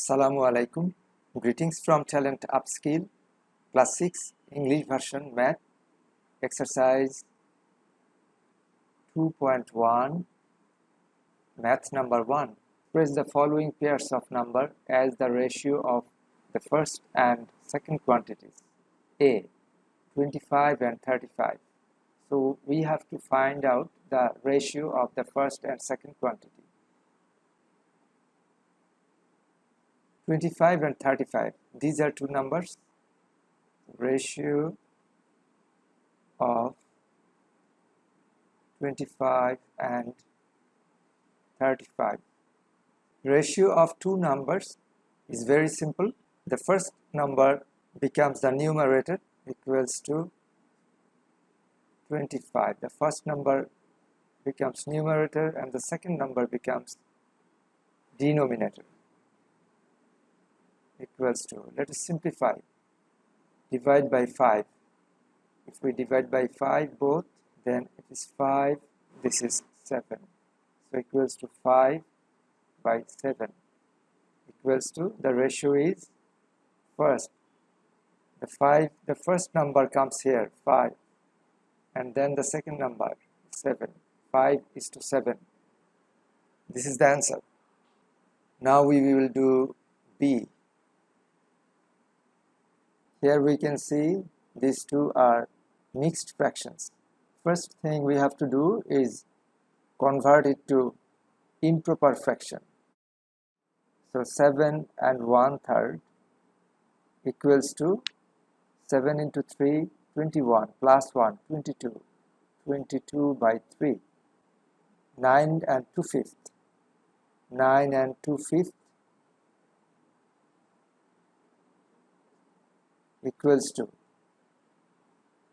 Assalamu alaikum. Greetings from TalentUpskill, Class 6, English version, Math, Exercise 2.1, Math number 1. Express the following pairs of number as the ratio of the first and second quantities. A. 25 and 35. So we have to find out the ratio of the first and second quantity. 25 and 35. These are two numbers. Ratio of 25 and 35. Ratio of two numbers is very simple. The first number becomes the numerator, equals to 25. The first number becomes numerator and the second number becomes denominator, equals to, let us simplify, divide by 5. If we divide by 5 both, then it is 5, this is 7. So equals to 5 by 7, equals to, the ratio is first. The first number comes here, 5, and then the second number, 7. 5 is to 7. This is the answer. Now we will do B. Here we can see these two are mixed fractions. First thing we have to do is convert it to improper fraction. So 7 and 1/3 equals to 7 into 3, 21, plus 1, 22. 22 by 3. 9 and 2/5. 9 and 2/5 equals to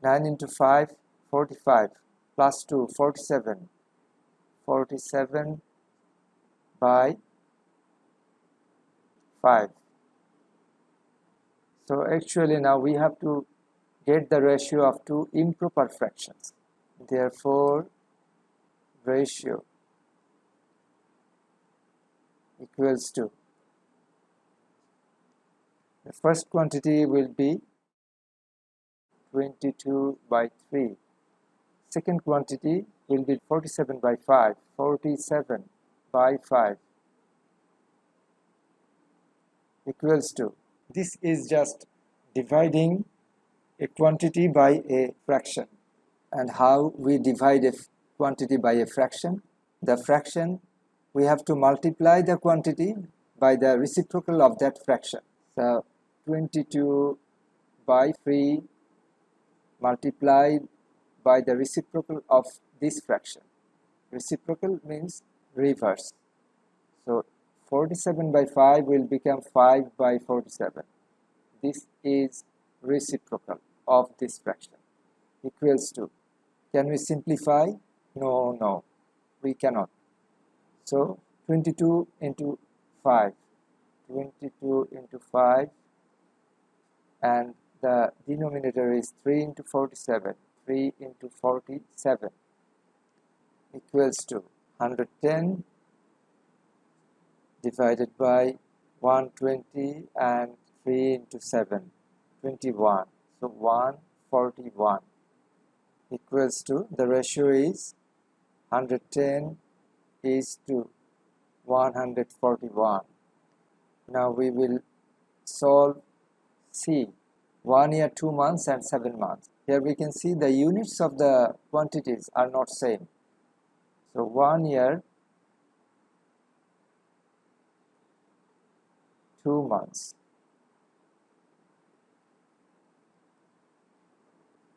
9 into 5, 45, plus 2, 47. 47 by 5. So actually now we have to get the ratio of two improper fractions. Therefore, ratio equals to, the first quantity will be 22 by 3. Second quantity will be 47 by 5. 47 by 5 equals to, this is just dividing a quantity by a fraction. And how we divide a quantity by a fraction? The fraction, we have to multiply the quantity by the reciprocal of that fraction. So 22 by 3 multiplied by the reciprocal of this fraction. Reciprocal means reverse. So 47 by 5 will become 5 by 47. This is reciprocal of this fraction, equals to, can we simplify? No, we cannot. So 22 into 5, 22 into 5, and the denominator is 3 into 47, 3 into 47 equals to 110 divided by 120 and 3 into 7, 21. So 141 equals to, the ratio is 110 is to 141. Now we will solve C. 1 year, 2 months and 7 months. Here we can see the units of the quantities are not same. So 1 year, 2 months.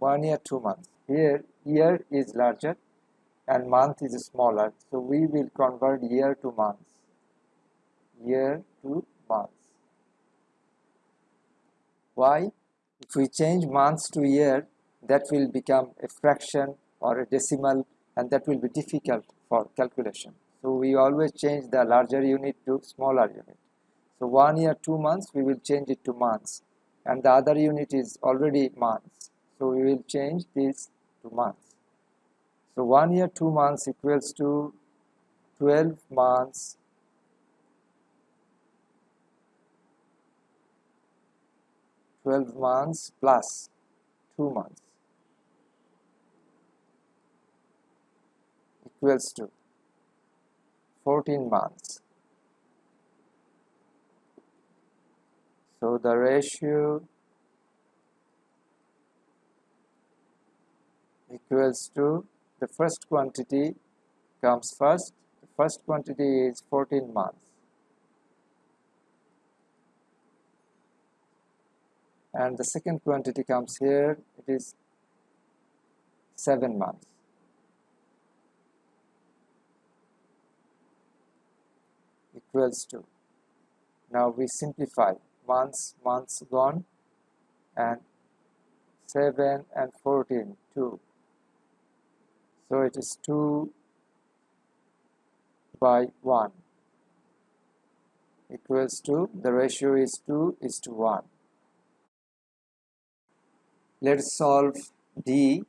1 year, 2 months. Here year is larger and month is smaller. So we will convert year to months. Year to months. Why? If we change months to year, that will become a fraction or a decimal, and that will be difficult for calculation. So we always change the larger unit to smaller unit. So 1 year, 2 months, we will change it to months, and the other unit is already months. So we will change this to months. So 1 year, 2 months equals to 12 months 12 months plus 2 months equals to 14 months. So the ratio equals to, the first quantity comes first. The first quantity is 14 months. And the second quantity comes here, it is 7 months. Equals to, now we simplify, months gone, and 7 and 14, 2. So it is 2 by 1 equals to, the ratio is 2:1. Let's solve D.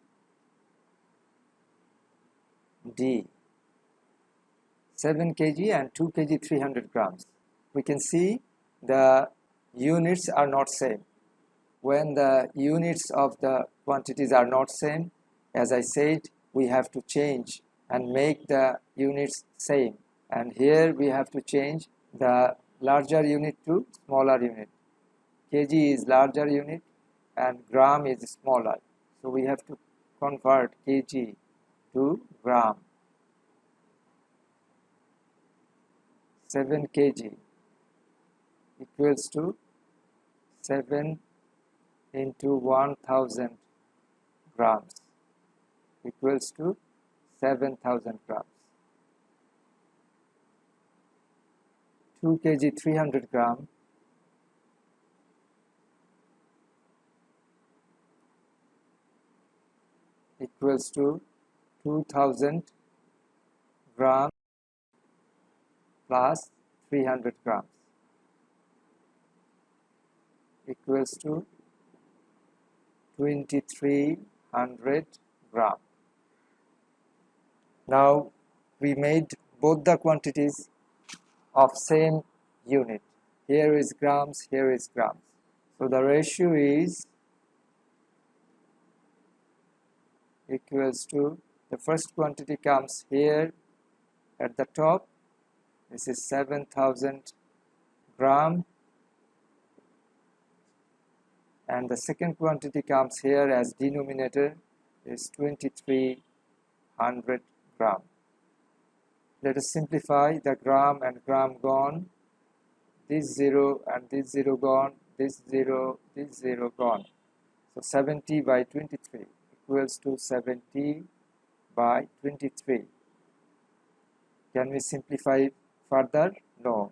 7 kg and 2 kg 300 grams. We can see the units are not same. When the units of the quantities are not same, as I said, we have to change and make the units same. And here we have to change the larger unit to smaller unit. Kg is larger unit and gram is smaller. So we have to convert kg to gram. 7 kg equals to 7 into 1000 grams equals to 7000 grams. 2 kg 300 gram equals to 2000 grams plus 300 grams equals to 2300 grams. Now we made both the quantities of same unit. Here is grams, here is grams. So the ratio is equals to, the first quantity comes here at the top. This is 7000 gram, and the second quantity comes here as denominator, is 2300 gram. Let us simplify, the gram and gram gone, this 0 and this 0 gone, this 0 gone. So 70 by 23 equals to 70 by 23. Can we simplify further? No.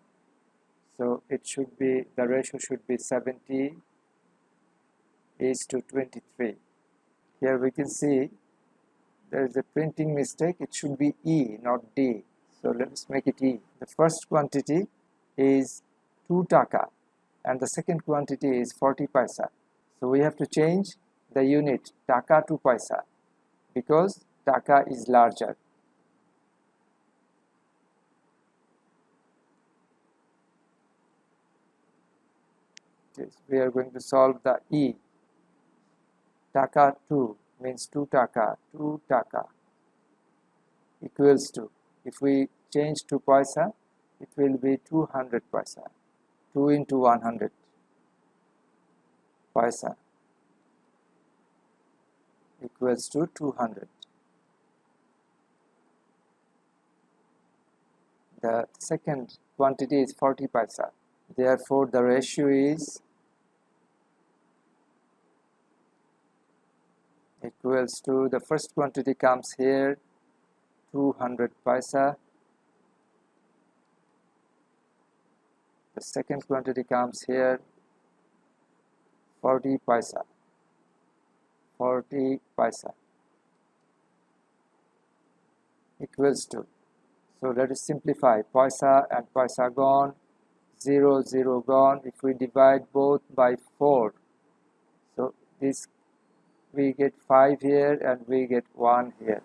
So it should be, the ratio should be 70 is to 23. Here we can see there is a printing mistake. It should be E, not D. So let's make it E. The first quantity is 2 taka and the second quantity is 40 paisa. So we have to change the unit taka to paisa because taka is larger. We are going to solve the E. Taka 2 means 2 taka equals to, if we change to paisa, it will be 200 paisa. 2 into 100 paisa equals to 200. The second quantity is 40 paisa. Therefore, the ratio is equals to, the first quantity comes here 200 paisa, the second quantity comes here 40 paisa, equals to, so let us simplify, paisa and paisa gone, 0 gone. If we divide both by 4, so this we get 5 here and we get 1 here.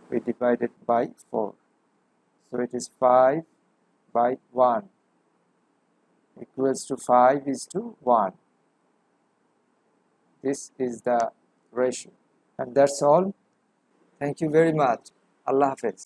We divide it by 4. So it is 5 by 1 equals to 5 is to 1. This is the ratio. And that's all. Thank you very much. Allah Hafiz.